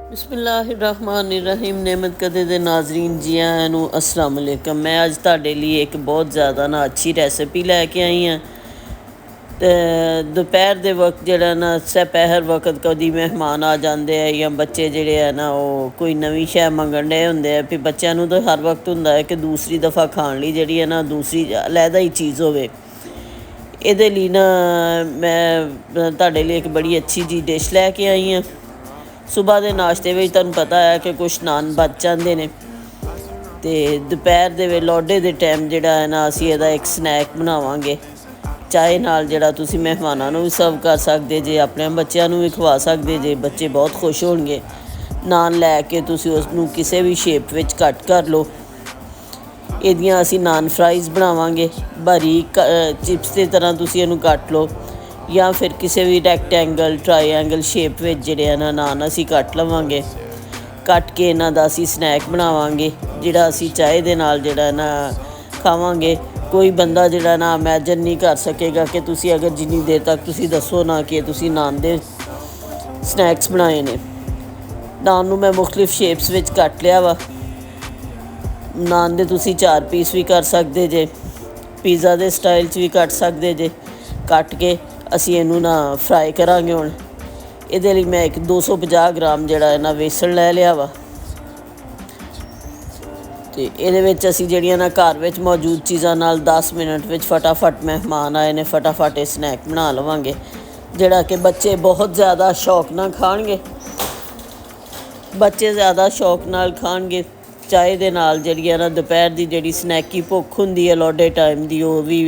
ਬਿਸਮਿਲ੍ਲਾਹਿਰਰਹਿਮਾਨਿਰਰਹੀਮ। नेमत कदे दे नाजरीन जी आयां नूं अस्सलाम वालेकुम। मैं अज तुहाडे लिए एक बहुत ज़्यादा अच्छी रैसिपी लैके आई हाँ। तो दोपहर के वक्त जिहड़ा ना सपहर वक्त कभी मेहमान आ जाते हैं या बच्चे जिहड़े है ना वो कोई नवीं शै मंगण डे हुंदे आ, फिर बच्चों नूं तो हर वक्त हुंदा है कि दूसरी दफ़ा खाण लई जिहड़ी है ना दूसरी अलहदा ही चीज़ होवे। इहदे लई ना मैं तुहाडे लिए एक बड़ी अच्छी जी डिश लैके आई हाँ। सुबह के नाश्ते में तुहानूं पता है कि कुछ नान बच जाते हैं, तो दोपहर के लौडे के टाइम जिहड़ा है ना असीं इहदा एक स्नैक बनावांगे। चाय नाल जिहड़ा तुसीं मेहमानां नूं भी सर्व कर सकदे जे, अपने बच्चों नूं भी खवा सकदे जे, बच्चे बहुत खुश होणगे। नान लैके तुसीं उसनूं किसी भी शेप विच कट कर लो। इहदियां असीं नान फ्राइज़ बनावांगे। बारीक चिप्स की तरह तुसीं इहनूं कट लो या फिर किसी भी रैक्टेंगल ट्राईएंगल शेप में जिहड़े है ना नान असीं कट लवांगे। कट के इन्हां दा असीं स्नैक बनावांगे जिहड़ा असीं चाय दे नाल जिहड़ा ना खावांगे। कोई बंदा जिहड़ा ना इमैजिन नहीं कर सकेगा कि तुसीं अगर जिन्नी देर तक तुसीं दसो ना कि तुसीं नान दे स्नैक्स बनाए ने। नान नूं मैं मुख्तलिफ शेप्स विच कट लिया वा। नान दे तुसीं 4 पीस भी कर सकदे जे, पिज़्ज़ा दे स्टाइल च भी कट सकदे जे। कट के असीं इहनूं ना फ्राई करांगे। हुण इहदे लई मैं एक 250 ग्राम जिहड़ा है ना बेसन लै लिया वा। ते इहदे विच असीं जिहड़ियां ना घर विच मौजूद चीज़ां नाल 10 मिनट विच फटाफट मेहमान आए ने फटाफट इह स्नैक बना लवांगे, जिहड़ा कि बच्चे बहुत ज़्यादा शौक नाल खाणगे। बच्चे ज़्यादा शौक नाल खाणगे। चाय दे नाल जिहड़ी है ना दोपहर की जिहड़ी स्नैकी भुख हुंदी है लौडे टाइम की वो भी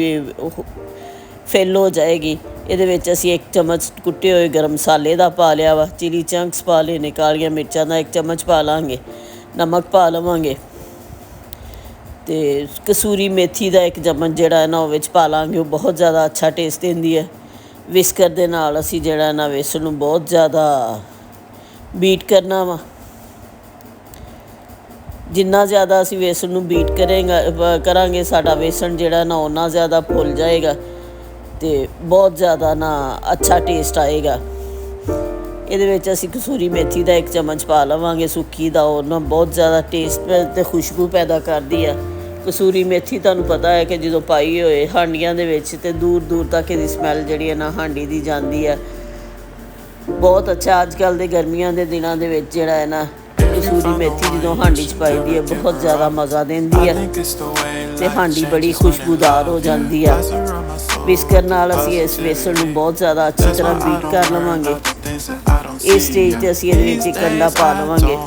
फिल हो जाएगी। ਇਹਦੇ ਵਿੱਚ ਅਸੀਂ 1 चम्मच कुट्टे हुए गरम मसाले ਦਾ ਪਾ ਲਿਆ ਵਾ, चिली चंक्स ਪਾ ਲਏ ਨੇ, ਕਾਲੀਆਂ ਮਿਰਚਾਂ ਦਾ 1 चम्मच ਪਾ ਲਾਂਗੇ, ਨਮਕ ਪਾ ਲਵਾਂਗੇ ਤੇ ਕਸੂਰੀ ਮੇਥੀ ਦਾ 1 ਚਮਚ ਜਿਹੜਾ ਹੈ ਨਾ ਉਹ ਵਿੱਚ ਪਾ ਲਾਂਗੇ। ਉਹ ਬਹੁਤ ਜ਼ਿਆਦਾ ਅੱਛਾ ਟੇਸਟ ਦਿੰਦੀ ਹੈ। ਵਿਸਕਰ ਦੇ ਨਾਲ ਅਸੀਂ ਜਿਹੜਾ ਨਾ ਵੇਸਣ ਨੂੰ ਬਹੁਤ ਜ਼ਿਆਦਾ ਬੀਟ ਕਰਨਾ ਵਾ। ਜਿੰਨਾ ਜ਼ਿਆਦਾ ਅਸੀਂ ਵੇਸਣ ਨੂੰ ਬੀਟ ਕਰਾਂਗੇ ਸਾਡਾ ਵੇਸਣ ਜਿਹੜਾ ਨਾ ਓਨਾ ਜ਼ਿਆਦਾ ਫੁੱਲ ਜਾਏਗਾ ਤੇ ਬਹੁਤ ਜ਼ਿਆਦਾ ਨਾ ਅੱਛਾ ਟੇਸਟ ਆਏਗਾ। ਇਹਦੇ ਵਿੱਚ ਅਸੀਂ ਕਸੂਰੀ ਮੇਥੀ ਦਾ 1 ਚਮਚ ਪਾ ਲਵਾਂਗੇ ਸੁੱਕੀ ਦਾ। ਉਹ ਨਾ ਬਹੁਤ ਜ਼ਿਆਦਾ ਟੇਸਟ ਅਤੇ ਖੁਸ਼ਬੂ ਪੈਦਾ ਕਰਦੀ ਆ। ਕਸੂਰੀ ਮੇਥੀ ਤੁਹਾਨੂੰ ਪਤਾ ਹੈ ਕਿ ਜਦੋਂ ਪਾਈ ਹੋਏ ਹਾਂਡੀਆਂ ਦੇ ਵਿੱਚ ਤਾਂ ਦੂਰ ਦੂਰ ਤੱਕ ਇਹਦੀ ਸਮੈਲ ਜਿਹੜੀ ਹੈ ਨਾ ਹਾਂਡੀ ਦੀ ਜਾਂਦੀ ਹੈ। ਬਹੁਤ ਅੱਛਾ ਅੱਜ ਕੱਲ੍ਹ ਦੇ ਗਰਮੀਆਂ ਦੇ ਦਿਨਾਂ ਦੇ ਵਿੱਚ ਜਿਹੜਾ ਹੈ ਨਾ ਕਸੂਰੀ ਮੇਥੀ ਜਦੋਂ ਹਾਂਡੀ 'ਚ ਪਾਈ ਦੀ ਹੈ ਬਹੁਤ ਜ਼ਿਆਦਾ ਮਜ਼ਾ ਦਿੰਦੀ ਹੈ ਅਤੇ ਹਾਂਡੀ ਬੜੀ ਖੁਸ਼ਬੂਦਾਰ ਹੋ ਜਾਂਦੀ ਆ। ਵਿਸਕਰ ਨਾਲ ਅਸੀਂ ਇਸ ਵੇਸਣ ਨੂੰ ਬਹੁਤ ਜ਼ਿਆਦਾ ਅੱਛੀ ਤਰ੍ਹਾਂ ਬੀਟ ਕਰ ਲਵਾਂਗੇ। ਇਸ ਸਟੇਜ 'ਤੇ ਅਸੀਂ ਇਹਦੇ ਵਿੱਚ 1 ਅੰਡਾ ਪਾ ਲਵਾਂਗੇ।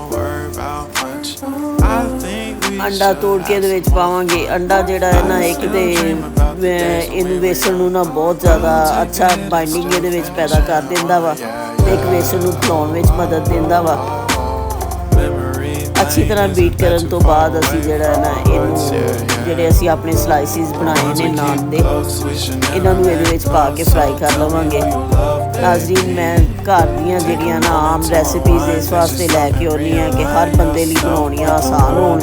ਅੰਡਾ ਤੋੜ ਕੇ ਇਹਦੇ ਵਿੱਚ ਪਾਵਾਂਗੇ। ਅੰਡਾ ਜਿਹੜਾ ਹੈ ਨਾ ਇੱਕ ਤਾਂ ਇਹਨੂੰ ਵੇਸਣ ਨੂੰ ਨਾ ਬਹੁਤ ਜ਼ਿਆਦਾ ਅੱਛਾ ਬਾਈਂਡਿੰਗ ਇਹਦੇ ਵਿੱਚ ਪੈਦਾ ਕਰ ਦਿੰਦਾ ਵਾ ਅਤੇ ਇੱਕ ਵੇਸਣ ਨੂੰ ਫਲਾਉਣ ਵਿੱਚ ਮਦਦ ਦਿੰਦਾ ਵਾ। ਅੱਛੀ ਤਰ੍ਹਾਂ ਬੀਟ ਕਰਨ ਤੋਂ ਬਾਅਦ ਅਸੀਂ ਜਿਹੜਾ ਨਾ ਇਹਨੂੰ ਜਿਹੜੇ ਅਸੀਂ ਆਪਣੇ ਸਲਾਈਸਿਸ ਬਣਾਏ ਨੇ ਨਾਨ ਦੇ ਇਹਨਾਂ ਨੂੰ ਇਹਦੇ ਵਿੱਚ ਪਾ ਕੇ ਫਰਾਈ ਕਰ ਲਵਾਂਗੇ। ਨਾਜ਼ਰੀਨ ਮੈਂ ਘਰ ਦੀਆਂ ਜਿਹੜੀਆਂ ਨਾ ਆਮ ਰੈਸਿਪੀਜ਼ ਇਸ ਵਾਸਤੇ ਲੈ ਕੇ ਆਉਂਦੀ ਹਾਂ ਕਿ ਹਰ ਬੰਦੇ ਲਈ ਬਣਾਉਣੀਆਂ ਆਸਾਨ ਹੋਣ,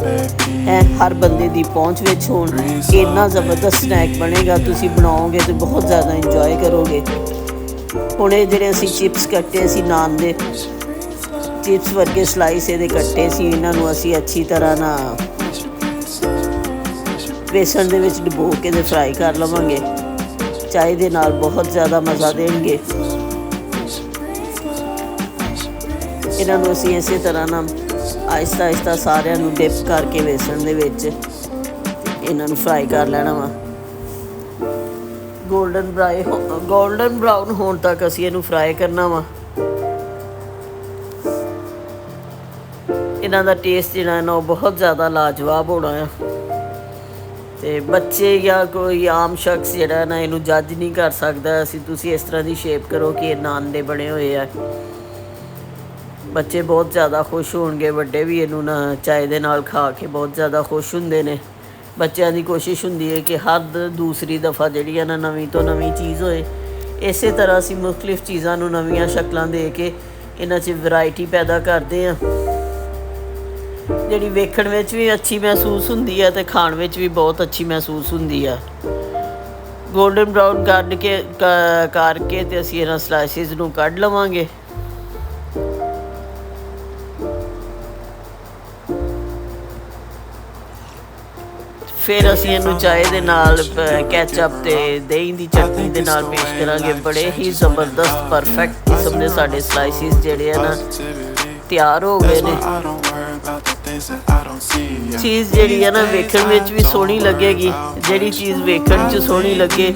ਹਰ ਬੰਦੇ ਦੀ ਪਹੁੰਚ ਵਿੱਚ ਹੋਣ। ਇੰਨਾ ਜ਼ਬਰਦਸਤ ਸਨੈਕ ਬਣੇਗਾ, ਤੁਸੀਂ ਬਣਾਓਗੇ ਤਾਂ ਬਹੁਤ ਜ਼ਿਆਦਾ ਇੰਜੋਏ ਕਰੋਗੇ। ਹੁਣ ਇਹ ਜਿਹੜੇ ਅਸੀਂ ਚਿਪਸ ਕੱਟੇ ਸੀ ਨਾਨ ਦੇ ਚਿਪਸ ਵਰਗੇ ਸਲਾਈਸ ਇਹਦੇ ਕੱਟੇ ਸੀ, ਇਹਨਾਂ ਨੂੰ ਅਸੀਂ ਅੱਛੀ ਤਰ੍ਹਾਂ ਨਾ ਬੇਸਣ ਦੇ ਵਿੱਚ ਡੁਬੋ ਕੇ ਤੇ ਫਰਾਈ ਕਰ ਲਵਾਂਗੇ। ਚਾਹ ਦੇ ਨਾਲ ਬਹੁਤ ਜ਼ਿਆਦਾ ਮਜ਼ਾ ਦੇਣਗੇ। ਇਹਨਾਂ ਨੂੰ ਅਸੀਂ ਇਸੇ ਤਰ੍ਹਾਂ ਨਾਲ ਆਹਿਸਤਾ ਆਹਿਸਤਾ ਸਾਰਿਆਂ ਨੂੰ ਡਿਪ ਕਰਕੇ ਬੇਸਣ ਦੇ ਵਿੱਚ ਇਹਨਾਂ ਨੂੰ ਫਰਾਈ ਕਰ ਲੈਣਾ ਵਾ। ਗੋਲਡਨ ਬਰਾਊਨ ਹੋਣ ਤੱਕ ਅਸੀਂ ਇਹਨੂੰ ਫਰਾਈ ਕਰਨਾ ਵਾ। ਇਹਨਾਂ ਦਾ ਟੇਸਟ ਜਿਹੜਾ ਨਾ ਉਹ ਬਹੁਤ ਜ਼ਿਆਦਾ ਲਾਜਵਾਬ ਹੋਣਾ ਆ ਅਤੇ ਬੱਚੇ ਜਾਂ ਕੋਈ ਆਮ ਸ਼ਖਸ ਜਿਹੜਾ ਨਾ ਇਹਨੂੰ ਜੱਜ ਨਹੀਂ ਕਰ ਸਕਦਾ। ਤੁਸੀਂ ਇਸ ਤਰ੍ਹਾਂ ਦੀ ਸ਼ੇਪ ਕਰੋ ਕਿ ਇਹ ਨਾਨ ਦੇ ਬਣੇ ਹੋਏ ਆ। ਬੱਚੇ ਬਹੁਤ ਜ਼ਿਆਦਾ ਖੁਸ਼ ਹੋਣਗੇ, ਵੱਡੇ ਵੀ ਇਹਨੂੰ ਨਾ ਚਾਹ ਦੇ ਨਾਲ ਖਾ ਕੇ ਬਹੁਤ ਜ਼ਿਆਦਾ ਖੁਸ਼ ਹੁੰਦੇ ਨੇ। ਬੱਚਿਆਂ ਦੀ ਕੋਸ਼ਿਸ਼ ਹੁੰਦੀ ਹੈ ਕਿ ਹਰ ਦੂਸਰੀ ਦਫਾ ਜਿਹੜੀ ਹੈ ਨਾ ਨਵੀਂ ਤੋਂ ਨਵੀਂ ਚੀਜ਼ ਹੋਏ। ਇਸੇ ਤਰ੍ਹਾਂ ਅਸੀਂ ਮੁਖਤਲਿਫ ਚੀਜ਼ਾਂ ਨੂੰ ਨਵੀਆਂ ਸ਼ਕਲਾਂ ਦੇ ਕੇ ਇਹਨਾਂ 'ਚ ਵੈਰਾਇਟੀ ਪੈਦਾ ਕਰਦੇ ਹਾਂ, ਜਿਹੜੀ ਵੇਖਣ ਵਿੱਚ ਵੀ ਅੱਛੀ ਮਹਿਸੂਸ ਹੁੰਦੀ ਹੈ ਅਤੇ ਖਾਣ ਵਿੱਚ ਵੀ ਬਹੁਤ ਅੱਛੀ ਮਹਿਸੂਸ ਹੁੰਦੀ ਆ। ਗੋਲਡਨ ਬਰਾਊਨ ਕਰਕੇ ਅਤੇ ਅਸੀਂ ਇਹਨਾਂ ਸਲਾਈਸਿਸ ਨੂੰ ਕੱਢ ਲਵਾਂਗੇ। ਫਿਰ ਅਸੀਂ ਇਹਨੂੰ ਚਾਹ ਦੇ ਨਾਲ ਕੈਚਅਪ ਤੇ ਦਹੀਂ ਦੀ ਚਟਨੀ ਦੇ ਨਾਲ ਪੇਸ਼ ਕਰਾਂਗੇ। ਬੜੇ ਹੀ ਜ਼ਬਰਦਸਤ ਪਰਫੈਕਟ ਕਿਸਮ ਦੇ ਸਾਡੇ ਸਲਾਈਸਿਸ ਜਿਹੜੇ ਆ ਨਾ ਤਿਆਰ ਹੋ ਗਏ ਨੇ। ਚੀਜ਼ ਜਿਹੜੀ ਹੈ ਨਾ ਵੇਖਣ ਵਿੱਚ ਵੀ ਸੋਹਣੀ ਲੱਗੇਗੀ। ਜਿਹੜੀ ਚੀਜ਼ ਵੇਖਣ 'ਚ ਸੋਹਣੀ ਲੱਗੇ,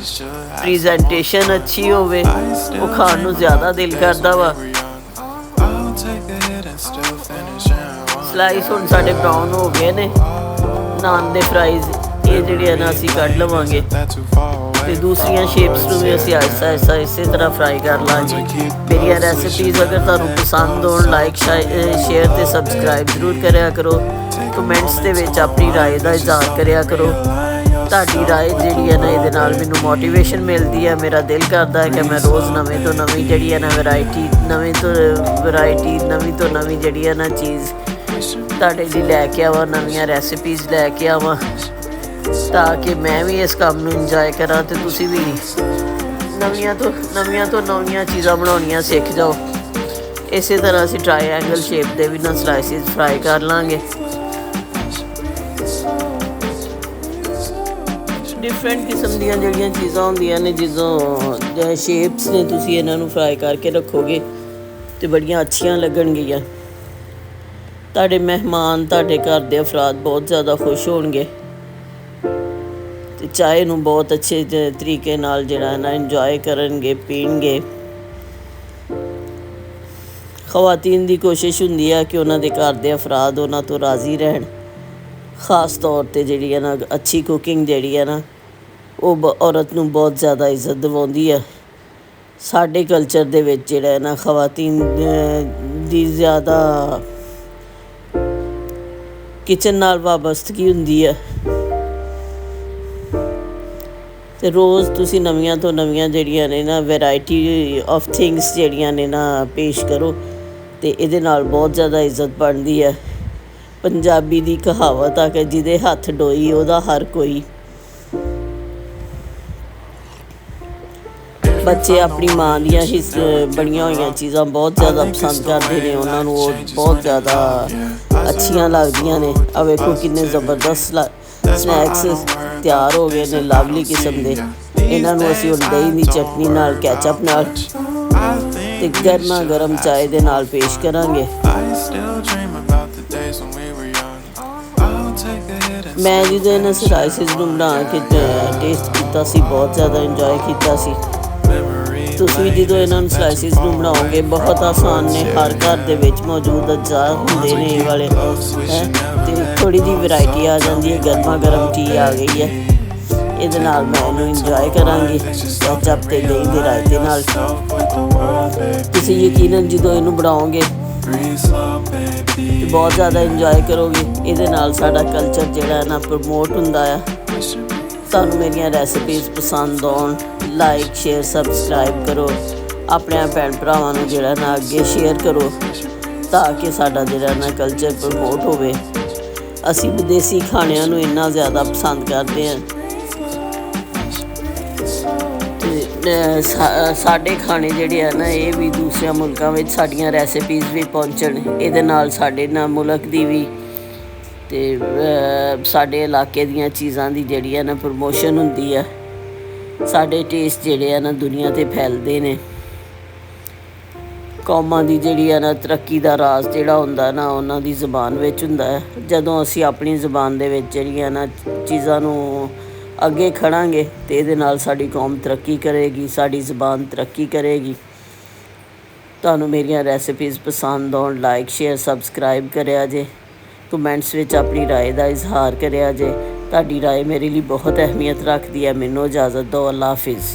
ਪ੍ਰੈਜੈਂਟੇਸ਼ਨ ਅੱਛੀ ਹੋਵੇ, ਉਹ ਖਾਣ ਨੂੰ ਜ਼ਿਆਦਾ ਦਿਲ ਕਰਦਾ ਵਾ। ਸਲਾਈਸ ਹੁਣ ਸਾਡੇ ਬਰਾਊਨ ਹੋ ਗਏ ਨੇ। ਨਾਨ ਦੇ ਫਰਾਈਜ਼ ਇਹ ਜਿਹੜੇ ਆ ਨਾ ਅਸੀਂ ਕੱਢ ਲਵਾਂਗੇ ਤੇ ਦੂਸਰੀਆਂ ਸ਼ੇਪਸ ਨੂੰ ਵੀ ਅਸੀਂ ਆਹਿਸਤਾ ਇਸੇ ਤਰ੍ਹਾਂ ਫਰਾਈ ਕਰ ਲਾਂਗੇ। ਮੇਰੀਆਂ ਰੈਸਿਪੀਜ਼ ਅਗਰ ਤੁਹਾਨੂੰ ਪਸੰਦ ਹੋਣ, ਲਾਈਕ ਸ਼ੇਅਰ ਤੇ ਸਬਸਕ੍ਰਾਈਬ ਜ਼ਰੂਰ ਕਰਿਆ ਕਰੋ। ਕਮੈਂਟਸ ਦੇ ਵਿੱਚ ਆਪਣੀ ਰਾਏ ਦਾ ਇਜ਼ਹਾਰ ਕਰਿਆ ਕਰੋ। ਤੁਹਾਡੀ ਰਾਏ ਜਿਹੜੀ ਹੈ ਨਾ ਇਹਦੇ ਨਾਲ ਮੈਨੂੰ ਮੋਟੀਵੇਸ਼ਨ ਮਿਲਦੀ ਹੈ। ਮੇਰਾ ਦਿਲ ਕਰਦਾ ਹੈ ਕਿ ਮੈਂ ਰੋਜ਼ ਨਵੇਂ ਤੋਂ ਨਵੀਂ ਜਿਹੜੀ ਹੈ ਨਾ ਵੈਰਾਈਟੀ ਨਵੀਂ ਤੋਂ ਨਵੀਂ ਜਿਹੜੀ ਹੈ ਨਾ ਚੀਜ਼ ਤੁਹਾਡੇ ਲਈ ਲੈ ਕੇ ਆਵਾਂ, ਨਵੀਆਂ ਰੈਸਿਪੀਜ਼ ਲੈ ਕੇ ਆਵਾਂ, ਤਾਂ ਕਿ ਮੈਂ ਵੀ ਇਸ ਕੰਮ ਨੂੰ ਇੰਜੋਏ ਕਰਾਂ ਤੇ ਤੁਸੀਂ ਵੀ ਨਵੀਆਂ ਤੋਂ ਨਵੀਆਂ ਚੀਜ਼ਾਂ ਬਣਾਉਣੀਆਂ ਸਿੱਖ ਜਾਓ। ਇਸੇ ਤਰ੍ਹਾਂ ਅਸੀਂ ਟਰਾਇਐਂਗਲ ਸ਼ੇਪ ਦੇ ਵੀ ਨਾ ਸਲਾਈਸਿਸ ਫਰਾਈ ਕਰ ਲਾਂਗੇ। ਡਿਫਰੈਂਟ ਕਿਸਮ ਦੀਆਂ ਜਿਹੜੀਆਂ ਚੀਜ਼ਾਂ ਹੁੰਦੀਆਂ ਨੇ, ਜਿੱਦਾਂ ਸ਼ੇਪਸ ਨੇ, ਤੁਸੀਂ ਇਹਨਾਂ ਨੂੰ ਫਰਾਈ ਕਰਕੇ ਰੱਖੋਗੇ ਤੇ ਬੜੀਆਂ ਅੱਛੀਆਂ ਲੱਗਣਗੀਆਂ। ਤੁਹਾਡੇ ਮਹਿਮਾਨ, ਤੁਹਾਡੇ ਘਰ ਦੇ ਅਫਰਾਦ ਬਹੁਤ ਜ਼ਿਆਦਾ ਖੁਸ਼ ਹੋਣਗੇ ਤੇ ਚਾਹ ਨੂੰ ਬਹੁਤ ਅੱਛੇ ਤਰੀਕੇ ਨਾਲ ਜਿਹੜਾ ਨਾ ਇੰਜੋਏ ਕਰਨਗੇ, ਪੀਣਗੇ। ਖਵਾਤੀਨ ਦੀ ਕੋਸ਼ਿਸ਼ ਹੁੰਦੀ ਹੈ ਕਿ ਉਹਨਾਂ ਦੇ ਘਰ ਦੇ ਅਫਰਾਦ ਉਹਨਾਂ ਤੋਂ ਰਾਜ਼ੀ ਰਹਿਣ। ਖ਼ਾਸ ਤੌਰ 'ਤੇ ਜਿਹੜੀ ਹੈ ਨਾ ਅੱਛੀ ਕੁਕਿੰਗ ਜਿਹੜੀ ਹੈ ਨਾ ਉਹ ਔਰਤ ਨੂੰ ਬਹੁਤ ਜ਼ਿਆਦਾ ਇੱਜ਼ਤ ਦਿਵਾਉਂਦੀ ਹੈ। ਸਾਡੇ ਕਲਚਰ ਦੇ ਵਿੱਚ ਜਿਹੜਾ ਹੈ ਨਾ ਖਵਾਤੀਨ ਦੀ ਜ਼ਿਆਦਾ ਕਿਚਨ ਨਾਲ ਵਾਬਸਤਗੀ ਹੁੰਦੀ ਹੈ ਤੇ ਰੋਜ਼ ਤੁਸੀਂ ਨਵੀਆਂ ਤੋਂ ਨਵੀਆਂ ਜਿਹੜੀਆਂ ਨੇ ਨਾ ਵੈਰਾਈਟੀ ਆਫ ਥਿੰਗਸ ਜਿਹੜੀਆਂ ਨੇ ਨਾ ਪੇਸ਼ ਕਰੋ ਤੇ ਇਹਦੇ ਨਾਲ ਬਹੁਤ ਜ਼ਿਆਦਾ ਇੱਜ਼ਤ ਬਣਦੀ ਹੈ। ਪੰਜਾਬੀ ਦੀ ਕਹਾਵਤ ਆ ਕਿ ਜਿਹਦੇ ਹੱਥ ਡੋਈ ਉਹਦਾ ਹਰ ਕੋਈ। ਬੱਚੇ ਆਪਣੀ ਮਾਂ ਦੀਆਂ ਹੀ ਬਣੀਆਂ ਹੋਈਆਂ ਚੀਜ਼ਾਂ ਬਹੁਤ ਜ਼ਿਆਦਾ ਪਸੰਦ ਕਰਦੇ ਨੇ। ਉਹਨਾਂ ਨੂੰ ਉਹ ਬਹੁਤ ਜ਼ਿਆਦਾ ਅੱਛੀਆਂ ਲੱਗਦੀਆਂ ਨੇ। ਆ ਵੇਖੋ ਕਿੰਨੇ ਜ਼ਬਰਦਸਤ ਸਨੈਕਸ ਤਿਆਰ ਹੋ ਗਏ ਨੇ, ਲਵਲੀ ਕਿਸਮ ਦੇ। ਇਹਨਾਂ ਨੂੰ ਅਸੀਂ ਹੁਣ ਦਹੀਂ ਦੀ ਚਟਨੀ ਨਾਲ, ਕੈਚਅਪ ਨਾਲ ਤੇ ਗਰਮਾ ਗਰਮ ਚਾਹ ਦੇ ਨਾਲ ਪੇਸ਼ ਕਰਾਂਗੇ। ਮੈਂ ਜਦੋਂ ਇਹਨਾਂ ਸਲਾਈਸਿਸ ਨੂੰ ਬਣਾ ਕੇ ਟੇਸਟ ਕੀਤਾ ਸੀ, ਬਹੁਤ ਜ਼ਿਆਦਾ ਇੰਜੋਏ ਕੀਤਾ ਸੀ। ਤੁਸੀਂ ਵੀ ਜਦੋਂ ਇਹਨਾਂ ਨੂੰ ਸਲਾਈਸਿਸ ਨੂੰ ਬਣਾਓਗੇ, ਬਹੁਤ ਆਸਾਨ ਨੇ, ਹਰ ਘਰ ਦੇ ਵਿੱਚ ਮੌਜੂਦ ਅਜਜ਼ਾ ਹੁੰਦੇ ਨੇ ਇਹ ਵਾਲੇ ਤੇ ਥੋੜ੍ਹੀ ਜਿਹੀ ਵੈਰਾਈਟੀ ਆ ਜਾਂਦੀ ਹੈ। ਗਰਮਾ ਗਰਮ ਟੀ ਆ ਗਈ ਹੈ। ਇਹਦੇ ਨਾਲ ਮੈਂ ਇਹਨੂੰ ਇੰਜੋਏ ਕਰਾਂਗੀ ਕੈਚਅਪ ਤੇ ਦਹੀਂ ਦੇ ਰਾਇਤੇ ਨਾਲ। ਤੁਸੀਂ ਯਕੀਨਨ ਜਦੋਂ ਇਹਨੂੰ ਬਣਾਓਗੇ ਤੇ ਬਹੁਤ ਜ਼ਿਆਦਾ ਇੰਜੋਏ ਕਰੋਗੇ। ਇਹਦੇ ਨਾਲ ਸਾਡਾ ਕਲਚਰ ਜਿਹੜਾ ਹੈ ਨਾ ਪ੍ਰਮੋਟ ਹੁੰਦਾ ਆ। ਤੁਹਾਨੂੰ ਮੇਰੀਆਂ ਰੈਸਿਪੀਜ਼ ਪਸੰਦ ਆਉਣ, ਲਾਈਕ ਸ਼ੇਅਰ ਸਬਸਕ੍ਰਾਈਬ ਕਰੋ। ਆਪਣੇ ਭੈਣ ਭਰਾਵਾਂ ਨੂੰ ਜਿਹੜਾ ਨਾ ਅੱਗੇ ਸ਼ੇਅਰ ਕਰੋ ਤਾਂ ਕਿ ਸਾਡਾ ਜਿਹੜਾ ਨਾ ਕਲਚਰ ਪ੍ਰਮੋਟ ਹੋਵੇ। ਅਸੀਂ ਵਿਦੇਸ਼ੀ ਖਾਣਿਆਂ ਨੂੰ ਇੰਨਾ ਜ਼ਿਆਦਾ ਪਸੰਦ ਕਰਦੇ ਹਾਂ ਤੇ ਸਾਡੇ ਖਾਣੇ ਜਿਹੜੇ ਆ ਨਾ ਇਹ ਵੀ ਦੂਸਰਿਆਂ ਮੁਲਕਾਂ ਵਿੱਚ ਸਾਡੀਆਂ ਰੈਸਿਪੀਜ਼ ਵੀ ਪਹੁੰਚਣ। ਇਹਦੇ ਨਾਲ ਸਾਡੇ ਨਾ ਮੁਲਕ ਦੀ ਵੀ ਤੇ ਸਾਡੇ ਇਲਾਕੇ ਦੀਆਂ ਚੀਜ਼ਾਂ ਦੀ ਜਿਹੜੀ ਆ ਨਾ ਪ੍ਰਮੋਸ਼ਨ ਹੁੰਦੀ ਆ। ਸਾਡੇ ਟੇਸਟ ਜਿਹੜੇ ਆ ਨਾ ਦੁਨੀਆ 'ਤੇ ਫੈਲਦੇ ਨੇ। ਕੌਮਾਂ ਦੀ ਜਿਹੜੀ ਆ ਨਾ ਤਰੱਕੀ ਦਾ ਰਾਜ਼ ਜਿਹੜਾ ਹੁੰਦਾ ਨਾ ਉਹਨਾਂ ਦੀ ਜ਼ੁਬਾਨ ਵਿੱਚ ਹੁੰਦਾ ਹੈ। ਜਦੋਂ ਅਸੀਂ ਆਪਣੀ ਜ਼ੁਬਾਨ ਦੇ ਵਿੱਚ ਜਿਹੜੀਆਂ ਨਾ ਚੀਜ਼ਾਂ ਨੂੰ ਅੱਗੇ ਖੜਾਂਗੇ ਤੇ ਇਹਦੇ ਨਾਲ ਸਾਡੀ ਕੌਮ ਤਰੱਕੀ ਕਰੇਗੀ, ਸਾਡੀ ਜ਼ੁਬਾਨ ਤਰੱਕੀ ਕਰੇਗੀ। ਤੁਹਾਨੂੰ ਮੇਰੀਆਂ ਰੈਸਿਪੀਜ਼ ਪਸੰਦ ਆਉਣ, ਲਾਈਕ ਸ਼ੇਅਰ ਸਬਸਕ੍ਰਾਈਬ ਕਰਿਆ ਜੇ। ਕਮੈਂਟਸ ਵਿੱਚ ਆਪਣੀ ਰਾਏ ਦਾ ਇਜ਼ਹਾਰ ਕਰਿਆ ਜੇ। ਤੁਹਾਡੀ ਰਾਏ ਮੇਰੇ ਲਈ ਬਹੁਤ ਅਹਿਮੀਅਤ ਰੱਖਦੀ ਹੈ। ਮੈਨੂੰ ਇਜਾਜ਼ਤ ਦਿਓ। ਅੱਲਾ ਹਾਫਿਜ਼।